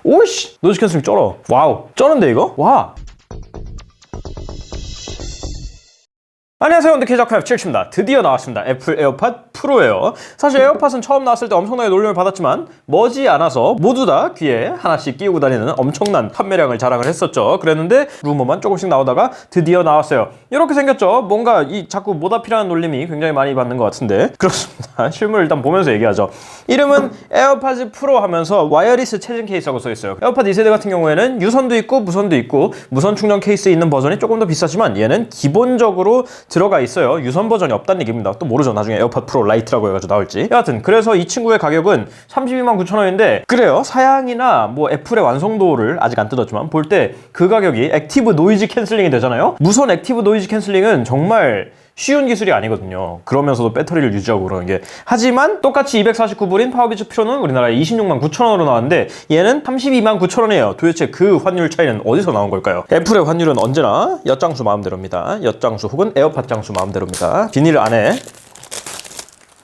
오이씨! 노이즈 캔슬링 쩔어. 와우. 쩌는데 이거? 와. 안녕하세요. 언더케이저카이브 7입니다. 드디어 나왔습니다. 애플 에어팟 프로예요. 사실 에어팟은 처음 나왔을 때 엄청나게 놀림을 받았지만 머지않아서 모두 다 귀에 하나씩 끼우고 다니는 엄청난 판매량을 자랑을 했었죠. 그랬는데 루머만 조금씩 나오다가 드디어 나왔어요. 이렇게 생겼죠. 뭔가 이 자꾸 모다피라는 놀림이 굉장히 많이 받는 것 같은데 그렇습니다. 실물 일단 보면서 얘기하죠. 이름은 에어팟 프로 하면서 와이어리스 체진 케이스라고 써있어요. 에어팟 2세대 같은 경우에는 유선도 있고 무선도 있고 무선 충전 케이스 있는 버전이 조금 더 비싸지만 얘는 기본적으로 들어가 있어요. 유선 버전이 없다는 얘기입니다. 또 모르죠. 나중에 에어팟 프로 라이트라고 해가지고 나올지. 여하튼 그래서 이 친구의 가격은 32만 9천 원인데 그래요. 사양이나 뭐 애플의 완성도를 아직 안 뜯었지만 볼 때 그 가격이 액티브 노이즈 캔슬링이 되잖아요. 무선 액티브 노이즈 캔슬링은 정말 쉬운 기술이 아니거든요. 그러면서도 배터리를 유지하고 그러는 게. 하지만 똑같이 249불인 파워비즈 프로는 우리나라에 26만 9천 원으로 나왔는데 얘는 32만 9천 원이에요. 도대체 그 환율 차이는 어디서 나온 걸까요? 애플의 환율은 언제나 엿장수 마음대로입니다. 엿장수 혹은 에어팟 장수 마음대로입니다. 비닐 안에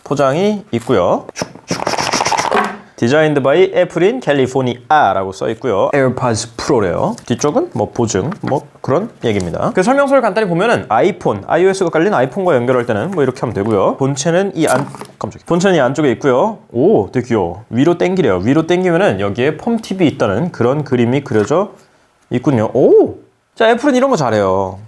포장이 있고요. 디자인드 바이 애플인 캘리포니아라고 써있고요. 에어팟 프로래요. 뒤쪽은 뭐 보증 뭐 그런 얘기입니다. 그 설명서를 간단히 보면은 아이폰, iOS가 깔린 아이폰과 연결할 때는 뭐 이렇게 하면 되고요. 본체는 이 안쪽에 있고요. 오, 되게 귀여워. 위로 당기래요. 위로 당기면은 여기에 펌팁이 있다는 그런 그림이 그려져 있군요. 오! 자, 애플은 이런 거 잘해요.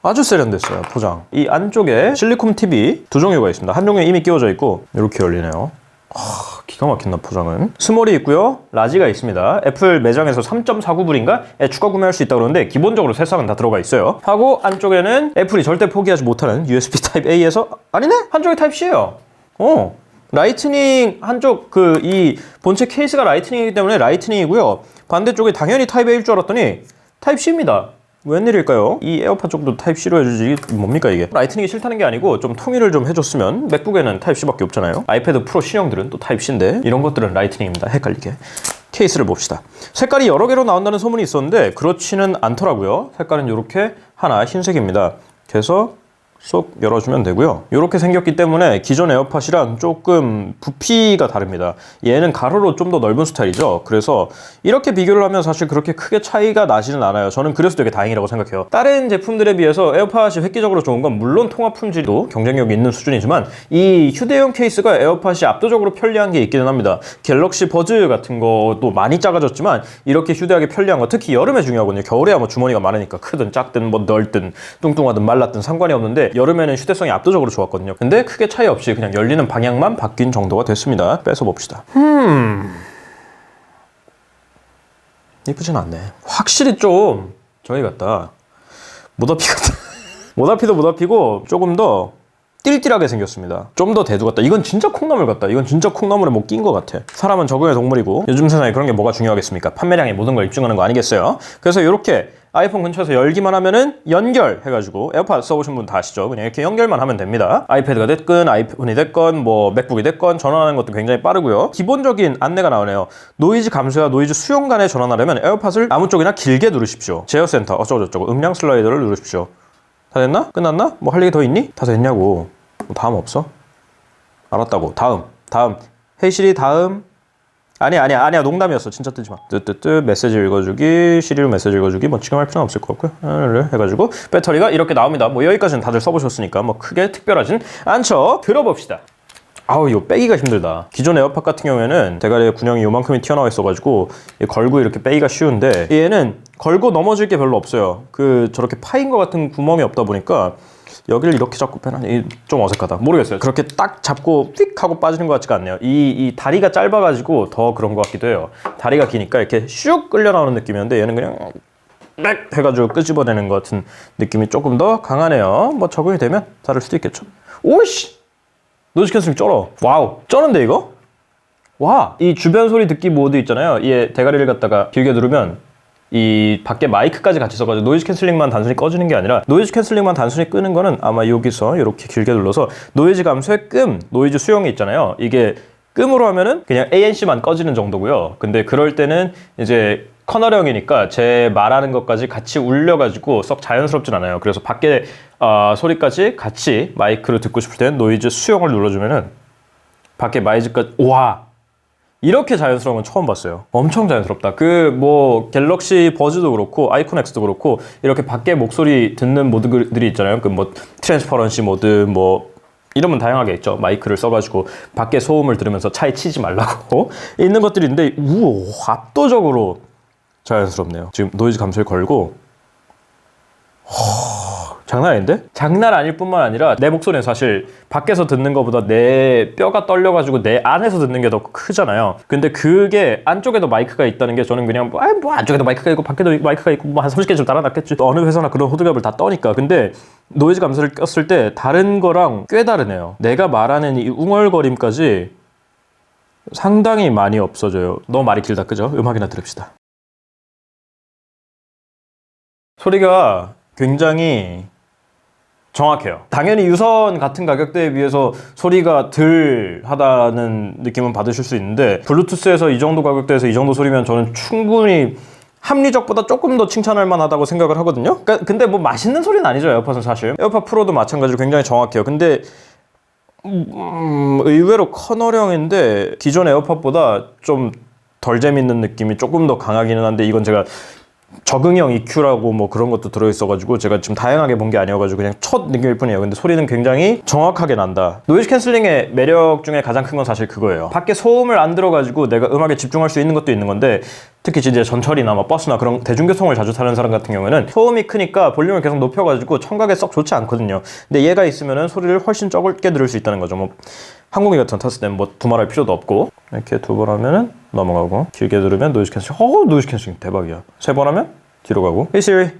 아주 세련됐어요, 포장. 이 안쪽에 실리콘 팁이 두 종류가 있습니다. 한 종류에 이미 끼워져 있고 이렇게 열리네요. 기가 막힌다. 포장은 스몰이 있고요, 라지가 있습니다. 애플 매장에서 3.49불인가에 추가 구매할 수 있다고 그러는데 기본적으로 세상은 다 들어가 있어요. 하고 안쪽에는 애플이 절대 포기하지 못하는 USB 타입 A에서 아니네? 한쪽이 타입 C예요. 라이트닝 한쪽 이 본체 케이스가 라이트닝이기 때문에 라이트닝이고요. 반대쪽에 당연히 타입 A일 줄 알았더니 타입 C입니다. 웬일일까요? 이 에어팟 쪽도 타입C로 해주지 뭡니까 이게? 라이트닝이 싫다는 게 아니고 좀 통일을 좀 해줬으면 맥북에는 타입C밖에 없잖아요. 아이패드 프로 신형들은 또 타입C인데 이런 것들은 라이트닝입니다. 헷갈리게. 케이스를 봅시다. 색깔이 여러 개로 나온다는 소문이 있었는데 그렇지는 않더라고요. 색깔은 이렇게 하나 흰색입니다. 그래서 쏙 열어주면 되고요. 이렇게 생겼기 때문에 기존 에어팟이랑 조금 부피가 다릅니다. 얘는 가로로 좀 더 넓은 스타일이죠. 그래서 이렇게 비교를 하면 사실 그렇게 크게 차이가 나지는 않아요. 저는 그래서 되게 다행이라고 생각해요. 다른 제품들에 비해서 에어팟이 획기적으로 좋은 건 물론 통합 품질도 경쟁력이 있는 수준이지만 이 휴대용 케이스가 에어팟이 압도적으로 편리한 게 있기는 합니다. 갤럭시 버즈 같은 것도 많이 작아졌지만 이렇게 휴대하기 편리한 거 특히 여름에 중요하거든요. 겨울에야 뭐 주머니가 많으니까 크든 작든 뭐 넓든 뚱뚱하든 말랐든 상관이 없는데 여름에는 휴대성이 압도적으로 좋았거든요. 근데 크게 차이 없이 그냥 열리는 방향만 바뀐 정도가 됐습니다. 뺏어봅시다. 이쁘진 않네. 확실히 좀 저희 같다. 모다피 같다. 모다피도 모다피고 조금 더 띨띨하게 생겼습니다. 좀 더 대두 같다. 이건 진짜 콩나물 같다. 이건 진짜 콩나물에 뭐 낀 것 같아. 사람은 적응의 동물이고 요즘 세상에 그런 게 뭐가 중요하겠습니까? 판매량이 모든 걸 입증하는 거 아니겠어요? 그래서 이렇게 아이폰 근처에서 열기만 하면은 연결해가지고 에어팟 써보신 분 다 아시죠? 그냥 이렇게 연결만 하면 됩니다. 아이패드가 됐건 아이폰이 됐건 뭐 맥북이 됐건 전환하는 것도 굉장히 빠르고요. 기본적인 안내가 나오네요. 노이즈 감소와 노이즈 수용 간에 전환하려면 에어팟을 아무 쪽이나 길게 누르십시오. 제어 센터 어쩌고저쩌고 음량 슬라이더를 누르십시오. 다 됐나? 끝났나? 뭐 할 얘기 더 있니? 다 됐냐고. 뭐 다음 없어? 알았다고. 다음 헤이시리 다음. 아니야 농담이었어. 진짜 뜨지 마. 뜨뜨뜨 메시지 읽어주기, 시리로 메시지 읽어주기 뭐 지금 할 필요는 없을 것 같고요. 해가지고 배터리가 이렇게 나옵니다. 뭐 여기까지는 다들 써보셨으니까 뭐 크게 특별하진 않죠. 들어봅시다. 아우 이거 빼기가 힘들다. 기존 에어팟 같은 경우에는 대가리에 군형이 요만큼이 튀어나와 있어가지고 걸고 이렇게 빼기가 쉬운데 얘는 걸고 넘어질 게 별로 없어요. 저렇게 파인 것 같은 구멍이 없다 보니까 여기를 이렇게 잡고 빼나? 좀 어색하다. 모르겠어요. 그렇게 딱 잡고 휙 하고 빠지는 것 같지가 않네요. 이 다리가 짧아가지고 더 그런 것 같기도 해요. 다리가 기니까 이렇게 슉 끌려 나오는 느낌이었는데 얘는 그냥 빽 해가지고 끄집어내는 것 같은 느낌이 조금 더 강하네요. 뭐 적응이 되면 다를 수도 있겠죠. 오이씨! 노이즈 캔슬링 쩔어. 와우. 쩌는데 이거? 와! 이 주변 소리 듣기 모드 있잖아요. 얘 대가리를 갖다가 길게 누르면 이 밖에 마이크까지 같이 써가지고 노이즈 캔슬링만 단순히 꺼지는 게 아니라 노이즈 캔슬링만 단순히 끄는 거는 아마 여기서 이렇게 길게 눌러서 노이즈 감소의 끔, 노이즈 수용이 있잖아요. 이게 끔으로 하면은 그냥 ANC만 꺼지는 정도고요. 근데 그럴 때는 이제 커널형이니까 제 말하는 것까지 같이 울려가지고 썩 자연스럽진 않아요. 그래서 밖에 소리까지 같이 마이크로 듣고 싶을 때는 노이즈 수용을 눌러주면은 밖에 마이크까지 와 이렇게 자연스러운 건 처음 봤어요. 엄청 자연스럽다. 그 뭐 갤럭시 버즈도 그렇고 아이콘 X도 그렇고 이렇게 밖에 목소리 듣는 모드들이 있잖아요. 그 뭐 트랜스퍼런시 모드 뭐 이름은 다양하게 있죠. 마이크를 써가지고 밖에 소음을 들으면서 차에 치지 말라고 있는 것들이 있는데 압도적으로 자연스럽네요. 지금 노이즈 감소를 걸고 장난 아닌데? 장난 아닐 뿐만 아니라 내 목소리는 사실 밖에서 듣는 것보다 내 뼈가 떨려가지고 내 안에서 듣는 게 더 크잖아요. 근데 그게 안쪽에도 마이크가 있다는 게 저는 그냥 뭐 안쪽에도 마이크가 있고 밖에도 마이크가 있고 뭐 한 30개쯤 달아놨겠지. 어느 회사나 그런 호들갑을 다 떠니까. 근데 노이즈 감소를 꼈을 때 다른 거랑 꽤 다르네요. 내가 말하는 이 웅얼거림까지 상당히 많이 없어져요. 너무 말이 길다, 그죠? 음악이나 들읍시다. 소리가 굉장히 정확해요. 당연히 유선 같은 가격대에 비해서 소리가 덜 하다는 느낌은 받으실 수 있는데 블루투스에서 이 정도 가격대에서 이 정도 소리면 저는 충분히 합리적보다 조금 더 칭찬할 만하다고 생각을 하거든요. 근데 뭐 맛있는 소리는 아니죠, 에어팟은 사실. 에어팟 프로도 마찬가지로 굉장히 정확해요. 근데 의외로 커널형인데 기존 에어팟보다 좀 덜 재밌는 느낌이 조금 더 강하기는 한데 이건 제가 적응형 EQ라고 뭐 그런 것도 들어있어가지고 제가 지금 다양하게 본 게 아니어가지고 그냥 첫 느낌일 뿐이에요. 근데 소리는 굉장히 정확하게 난다. 노이즈 캔슬링의 매력 중에 가장 큰 건 사실 그거예요. 밖에 소음을 안 들어가지고 내가 음악에 집중할 수 있는 것도 있는 건데 특히 이제 전철이나 뭐 버스나 그런 대중교통을 자주 타는 사람 같은 경우에는 소음이 크니까 볼륨을 계속 높여가지고 청각에 썩 좋지 않거든요. 근데 얘가 있으면은 소리를 훨씬 적게 들을 수 있다는 거죠. 뭐 항공기 같은 거 탔을 때는 뭐 두말할 필요도 없고 이렇게 두 번 하면은 넘어가고 길게 들으면 노이즈 캔슬링 노이즈 캔슬링 대박이야. 세 번 하면 뒤로 가고 Hey Siri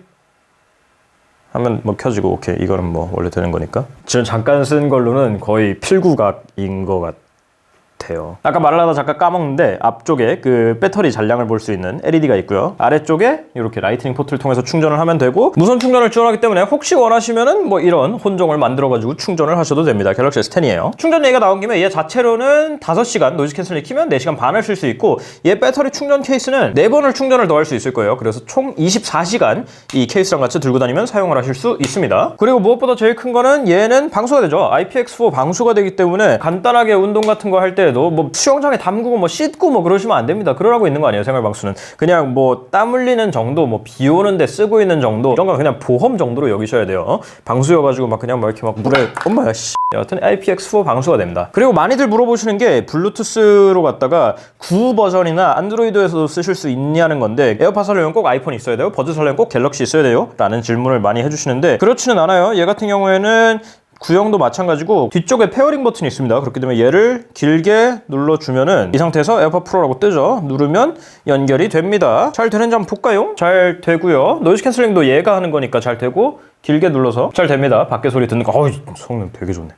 하면 뭐 켜지고 오케이 이거는 뭐 원래 되는 거니까 지금 잠깐 쓴 걸로는 거의 필구각인 것 같아요. 아까 말을 하다 잠깐 까먹는데 앞쪽에 그 배터리 잔량을 볼 수 있는 LED가 있고요. 아래쪽에 이렇게 라이트닝 포트를 통해서 충전을 하면 되고 무선 충전을 지원하기 때문에 혹시 원하시면은 뭐 이런 혼종을 만들어가지고 충전을 하셔도 됩니다. 갤럭시 S10이에요. 충전 얘기가 나온 김에 얘 자체로는 5시간 노이즈 캔슬링 키면 4시간 반을 쓸 수 있고 얘 배터리 충전 케이스는 4번을 충전을 더 할 수 있을 거예요. 그래서 총 24시간 이 케이스랑 같이 들고 다니면 사용을 하실 수 있습니다. 그리고 무엇보다 제일 큰 거는 얘는 방수가 되죠. IPX4 방수가 되기 때문에 간단하게 운동 같은 거 할 때에도 뭐 수영장에 담그고 뭐 씻고 뭐 그러시면 안 됩니다. 그러라고 있는 거 아니에요. 생활방수는 그냥 뭐 땀 흘리는 정도, 뭐 비 오는데 쓰고 있는 정도 이런 건 그냥 보험 정도로 여기셔야 돼요. 방수여가지고 막 그냥 막 이렇게 막 물에 엄마야 씨. 여하튼 IPX4 방수가 됩니다. 그리고 많이들 물어보시는 게 블루투스로 갔다가 9 버전이나 안드로이드에서도 쓰실 수 있냐는 건데 에어팟 살려면 꼭 아이폰이 있어야 돼요? 버즈 살려면 꼭 갤럭시 있어야 돼요? 라는 질문을 많이 해주시는데 그렇지는 않아요. 얘 같은 경우에는 구형도 마찬가지고 뒤쪽에 페어링 버튼이 있습니다. 그렇기 때문에 얘를 길게 눌러주면은 이 상태에서 에어팟 프로라고 뜨죠. 누르면 연결이 됩니다. 잘 되는지 한번 볼까요? 잘 되고요. 노이즈 캔슬링도 얘가 하는 거니까 잘 되고 길게 눌러서 잘 됩니다. 밖에 소리 듣는 거 어이 성능 되게 좋네.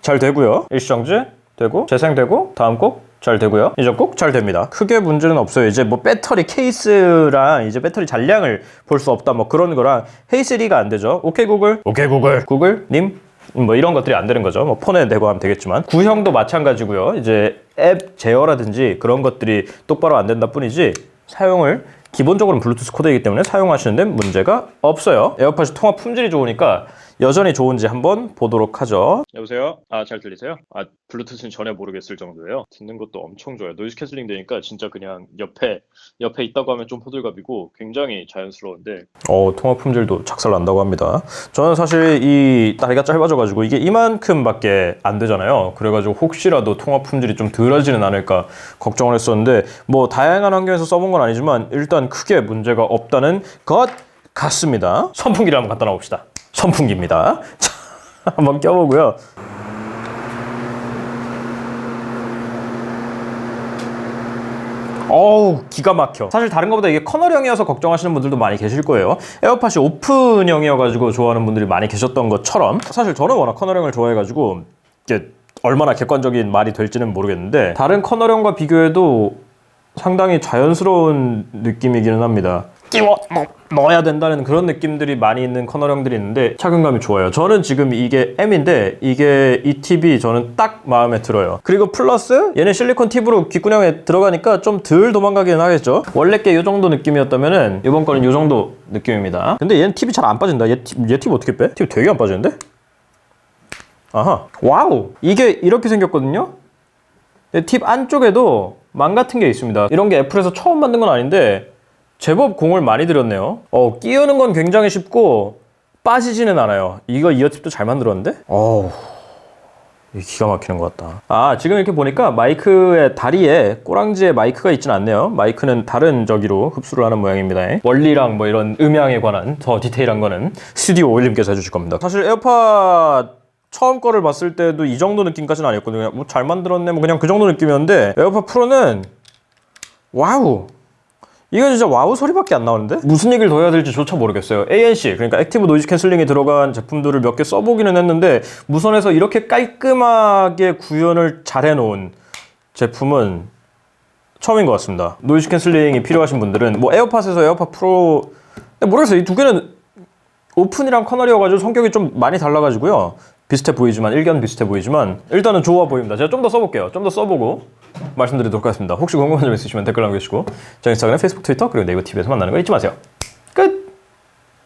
잘 되고요. 일시정지 되고 재생되고 다음 곡 잘 되고요. 이제 꼭 잘 됩니다. 크게 문제는 없어요. 이제 뭐 배터리 케이스랑 이제 배터리 잔량을 볼 수 없다 뭐 그런 거랑 헤이 시리가 안 되죠. 오케이 구글 구글 님 뭐 이런 것들이 안 되는 거죠. 뭐 폰에 대고 하면 되겠지만 구형도 마찬가지고요. 이제 앱 제어라든지 그런 것들이 똑바로 안 된다 뿐이지 사용을 기본적으로는 블루투스 코드이기 때문에 사용하시는데 문제가 없어요. 에어팟이 통화 품질이 좋으니까 여전히 좋은지 한번 보도록 하죠. 여보세요? 잘 들리세요? 블루투스는 전혀 모르겠을 정도예요. 듣는 것도 엄청 좋아요. 노이즈 캔슬링 되니까 진짜 그냥 옆에 있다고 하면 좀 호들갑이고 굉장히 자연스러운데 통화 품질도 작살난다고 합니다. 저는 사실 이 다리가 짧아져가지고 이게 이만큼밖에 안 되잖아요. 그래가지고 혹시라도 통화 품질이 좀 덜하지는 않을까 걱정을 했었는데 뭐 다양한 환경에서 써본 건 아니지만 일단 크게 문제가 없다는 것 같습니다. 선풍기를 한번 갖다 놔봅시다. 선풍기입니다. 자, 한번 껴보고요. 어우 기가 막혀. 사실 다른 것보다 이게 커널형이어서 걱정하시는 분들도 많이 계실 거예요. 에어팟이 오픈형이어가지고 좋아하는 분들이 많이 계셨던 것처럼 사실 저는 워낙 커널형을 좋아해가지고 이게 얼마나 객관적인 말이 될지는 모르겠는데 다른 커널형과 비교해도 상당히 자연스러운 느낌이기는 합니다. 끼워 넣어야 된다는 그런 느낌들이 많이 있는 커널형들이 있는데 착용감이 좋아요. 저는 지금 이게 M인데 이게 이 팁이 저는 딱 마음에 들어요. 그리고 플러스 얘는 실리콘 팁으로 귓구녕에 들어가니까 좀 덜 도망가기는 하겠죠. 원래 게 이 정도 느낌이었다면은 이번 거는 이 정도 느낌입니다. 근데 얘는 팁이 잘 안 빠진다. 얘 팁 어떻게 빼? 팁 되게 안 빠지는데? 아하 와우 이게 이렇게 생겼거든요. 팁 안쪽에도 망 같은 게 있습니다. 이런 게 애플에서 처음 만든 건 아닌데 제법 공을 많이 들였네요. 끼우는 건 굉장히 쉽고 빠지지는 않아요. 이거 이어팁도 잘 만들었는데? 기가 막히는 것 같다. 지금 이렇게 보니까 마이크의 다리에 꼬랑지에 마이크가 있진 않네요. 마이크는 다른 저기로 흡수를 하는 모양입니다. 원리랑 뭐 이런 음향에 관한 더 디테일한 거는 스튜디오 오일님께서 해주실 겁니다. 사실 에어팟 처음 거를 봤을 때도 이 정도 느낌까지는 아니었거든요. 뭐 잘 만들었네 뭐 그냥 그 정도 느낌이었는데 에어팟 프로는 와우, 이건 진짜 와우 소리밖에 안 나오는데? 무슨 얘기를 더 해야 될지 조차 모르겠어요. ANC, 그러니까 액티브 노이즈 캔슬링이 들어간 제품들을 몇 개 써보기는 했는데 무선에서 이렇게 깔끔하게 구현을 잘 해놓은 제품은 처음인 것 같습니다. 노이즈 캔슬링이 필요하신 분들은 뭐 에어팟에서 에어팟 프로, 모르겠어요. 이 두 개는 오픈이랑 커널이어가지고 성격이 좀 많이 달라가지고요. 비슷해 보이지만, 일견 비슷해 보이지만 일단은 좋아 보입니다. 제가 좀 더 써볼게요. 좀 더 써보고 말씀드리도록 하겠습니다. 혹시 궁금한 점 있으시면 댓글 남겨주시고 저 인스타그램, 페이스북, 트위터 그리고 네이버 TV에서 만나는 거 잊지 마세요.